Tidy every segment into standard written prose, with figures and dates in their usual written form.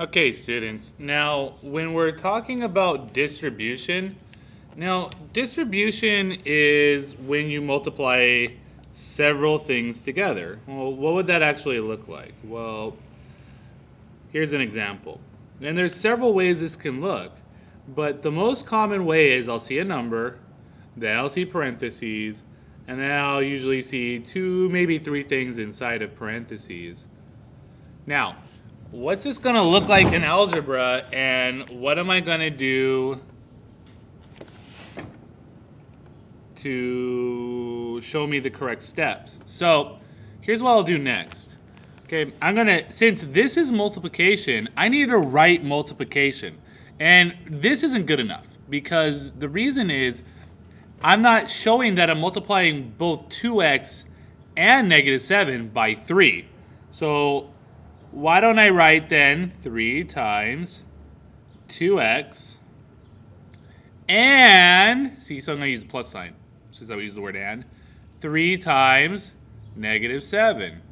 Okay, students. Now, when we're talking about distribution, distribution is when you multiply several things together. Well, what would that actually look like? Well, here's an example. And there's several ways this can look, but the most common way is I'll see a number, then I'll see parentheses, and then I'll usually see two, maybe three things inside of parentheses. Now, what's this going to look like in algebra, and what am I going to do to show me the correct steps? So here's what I'll do next. Okay, since this is multiplication, I need to write multiplication. And this isn't good enough because the reason is I'm not showing that I'm multiplying both 2x and negative 7 by 3. So why don't I write then 3 times 2x and, so I'm going to use a plus sign since I use the word and, 3 times negative 7.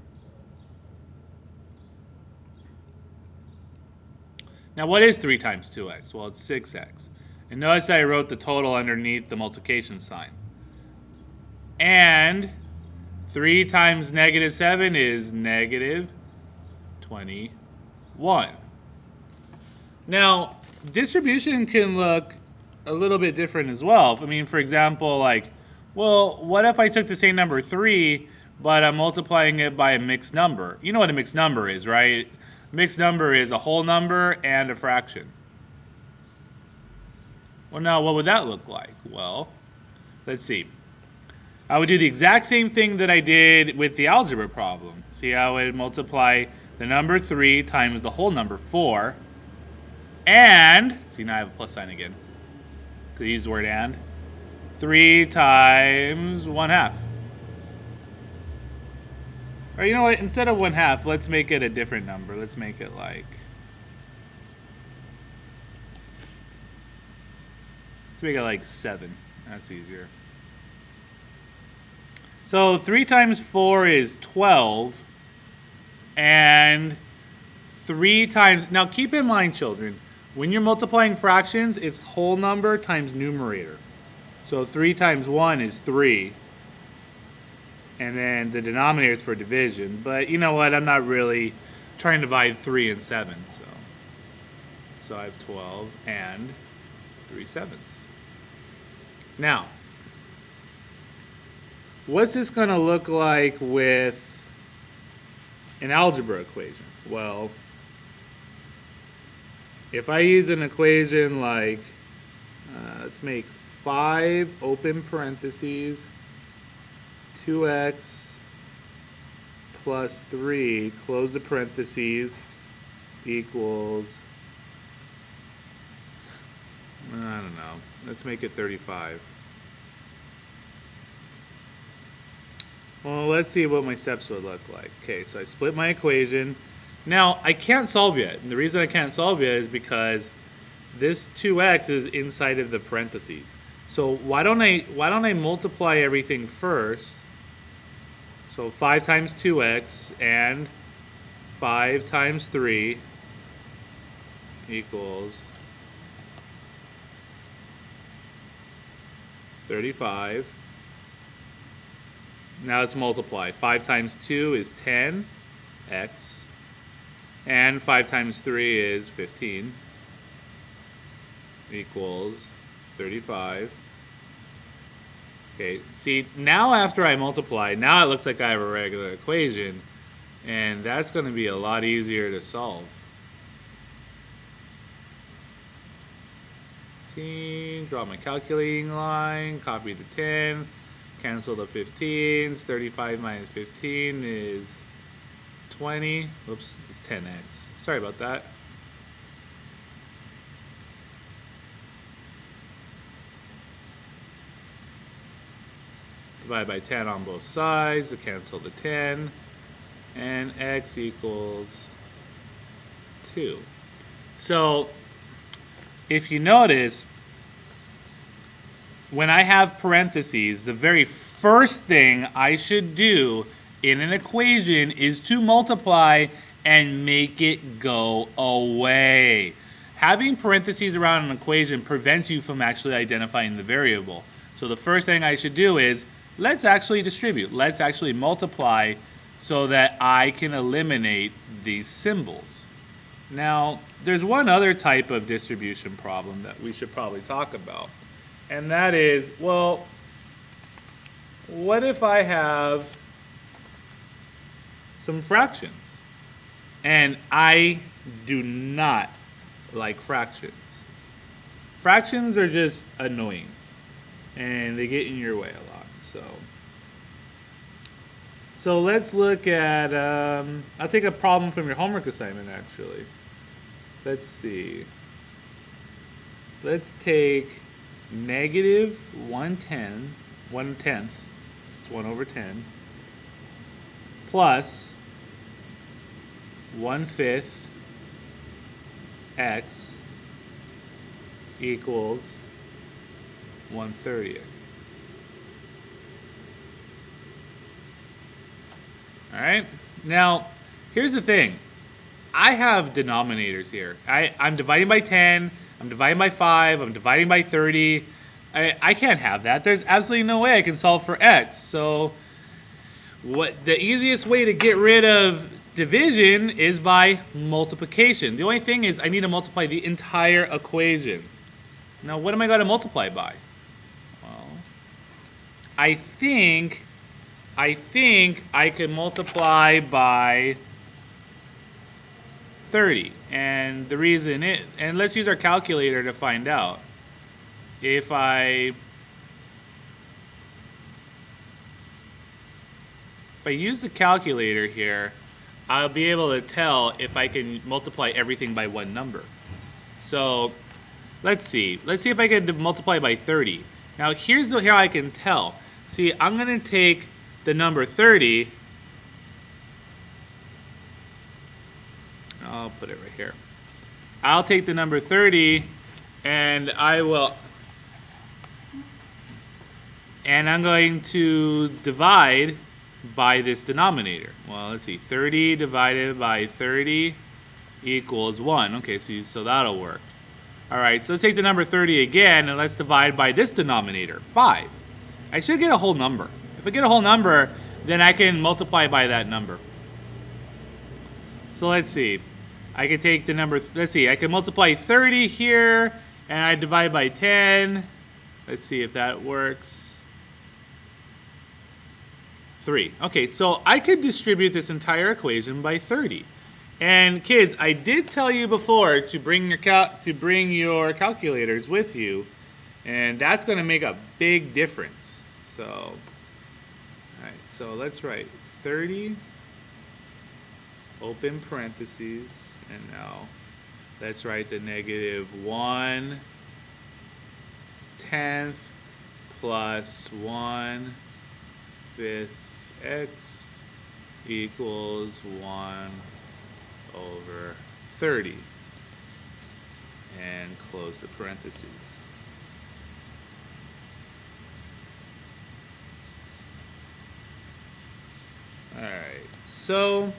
Now what is 3 times 2x? Well, it's 6x. And notice that I wrote the total underneath the multiplication sign. And 3 times negative 7 is negative 21. Now, distribution can look a little bit different as well. I mean, for example, like, well, what if I took the same number 3, but I'm multiplying it by a mixed number? You know what a mixed number is, right? Mixed number is a whole number and a fraction. Well, now, what would that look like? Well, let's see. I would do the exact same thing that I did with the algebra problem. See, I would multiply the number 3 times the whole number 4, and, see, now I have a plus sign again, because I use the word and, 3 times 1/2. Or you know what, instead of 1/2, let's make it a different number. Let's make it like, let's make it like 7. That's easier. So 3 times 4 is 12. And 3 times, now keep in mind, children, when you're multiplying fractions, it's whole number times numerator. So 3 times 1 is 3. And then the denominator is for division. But you know what, I'm not really trying to divide 3 and 7. So I have 12 and 3/7. Now, what's this going to look like with an algebra equation? Well, if I use an equation like, let's make 5 open parentheses, 2x plus 3, close the parentheses, equals, I don't know, let's make it 35. Well, let's see what my steps would look like. Okay, so I split my equation. Now, I can't solve yet. And the reason I can't solve yet is because this 2x is inside of the parentheses. So why don't I multiply everything first? So 5 times 2x and 5 times 3 equals 35. Now let's multiply. 5 times 2 is 10x. And 5 times 3 is 15. Equals 35. Okay, see, now after I multiply, now it looks like I have a regular equation. And that's going to be a lot easier to solve. 15, draw my calculating line, copy the 10. Cancel the 15s. 35 minus 15 is 20. Whoops, it's 10x. Sorry about that. Divide by 10 on both sides to cancel the 10. And x equals 2. So, if you notice, when I have parentheses, the very first thing I should do in an equation is to multiply and make it go away. Having parentheses around an equation prevents you from actually identifying the variable. So the first thing I should do is, let's actually distribute. Let's actually multiply so that I can eliminate these symbols. Now, there's one other type of distribution problem that we should probably talk about. And that is, well, what if I have some fractions? And I do not like fractions. Fractions are just annoying. And they get in your way a lot. So let's look at, I'll take a problem from your homework assignment actually. Let's see. Let's take negative 1/10, 1/10, it's 1 over 10, plus 1/5 x equals 1/30. All right. Now, here's the thing. I have denominators here. I'm dividing by 10. I'm dividing by 5. I'm dividing by 30. I can't have that. There's absolutely no way I can solve for x. So, the easiest way to get rid of division is by multiplication. The only thing is I need to multiply the entire equation. Now, what am I going to multiply by? Well, I think I can multiply by 30. And the reason and let's use our calculator to find out. If I use the calculator here, I'll be able to tell if I can multiply everything by one number. So let's see. Let's see if I can multiply by 30. Now here's how I can tell. See, I'm going to take the number 30. I'll put it right here. I'll take the number 30 and I'm going to divide by this denominator. Well, let's see. 30 divided by 30 equals 1. Okay, so that'll work. All right, so let's take the number 30 again, and let's divide by this denominator, 5. I should get a whole number. If I get a whole number, then I can multiply by that number. So let's see. I can take the number, let's see, I can multiply 30 here, and I divide by 10. Let's see if that works. 3. Okay, so I could distribute this entire equation by 30. And kids, I did tell you before to bring your calculators with you, and that's going to make a big difference. So, all right, so let's write 30, open parentheses, and now let's write the negative 1/10 plus 1/5 x equals 1 over 30, and close the parentheses. All right, so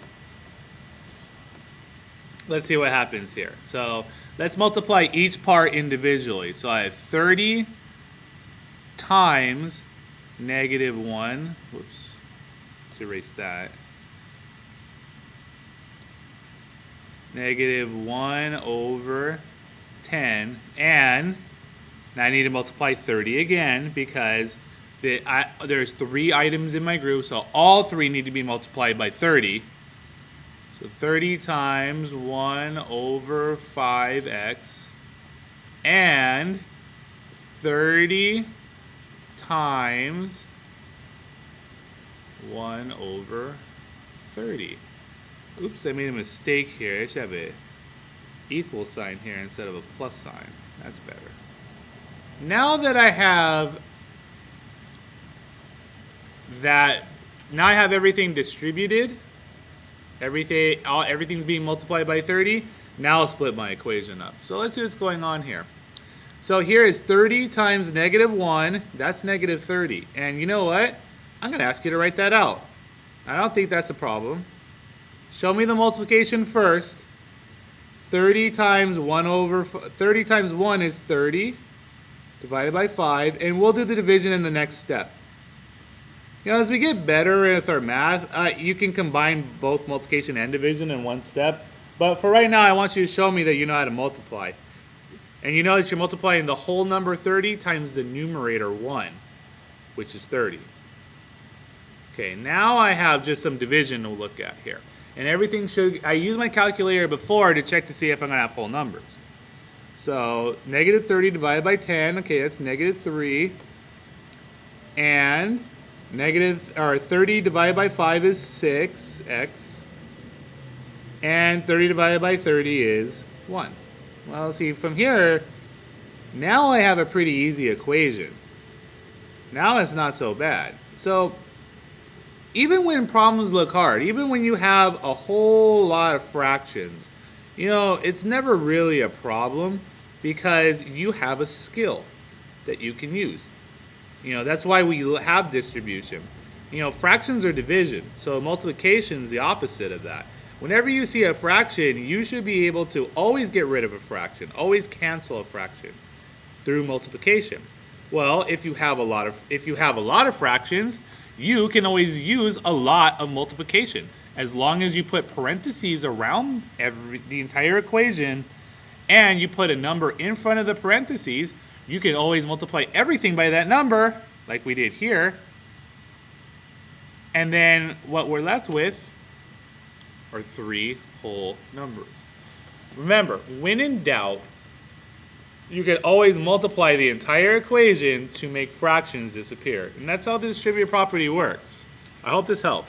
let's see what happens here. So let's multiply each part individually. So I have 30 times negative 1. Whoops. Let's erase that. Negative 1 over 10. And now I need to multiply 30 again because there's 3 items in my group, so all 3 need to be multiplied by 30. So 30 times 1 over 5x and 30 times 1 over 30. Oops, I made a mistake here. I should have an equal sign here instead of a plus sign. That's better. Now that I have now I have everything distributed. Everything's being multiplied by 30. Now I'll split my equation up. So let's see what's going on here. So here is 30 times negative 1. That's negative 30. And you know what? I'm going to ask you to write that out. I don't think that's a problem. Show me the multiplication first. 30 times 30 times 1 is 30 divided by 5, and we'll do the division in the next step. You know, as we get better with our math, you can combine both multiplication and division in one step. But for right now, I want you to show me that you know how to multiply. And you know that you're multiplying the whole number 30 times the numerator 1, which is 30. Okay, now I have just some division to look at here. And everything should, I used my calculator before to check to see if I'm going to have whole numbers. So, negative 30 divided by 10, okay, that's negative 3. And 30 divided by 5 is 6x. And 30 divided by 30 is 1. Well, see, from here, now I have a pretty easy equation. Now it's not so bad. So, even when problems look hard, even when you have a whole lot of fractions, you know, it's never really a problem because you have a skill that you can use. You know, that's why we have distribution. You know, fractions are division, so multiplication is the opposite of that. Whenever you see a fraction, you should be able to always get rid of a fraction, always cancel a fraction through multiplication. Well, if you have a lot of fractions, you can always use a lot of multiplication. As long as you put parentheses around the entire equation and you put a number in front of the parentheses, you can always multiply everything by that number, like we did here. And then what we're left with are 3 whole numbers. Remember, when in doubt, you can always multiply the entire equation to make fractions disappear. And that's how the distributive property works. I hope this helped.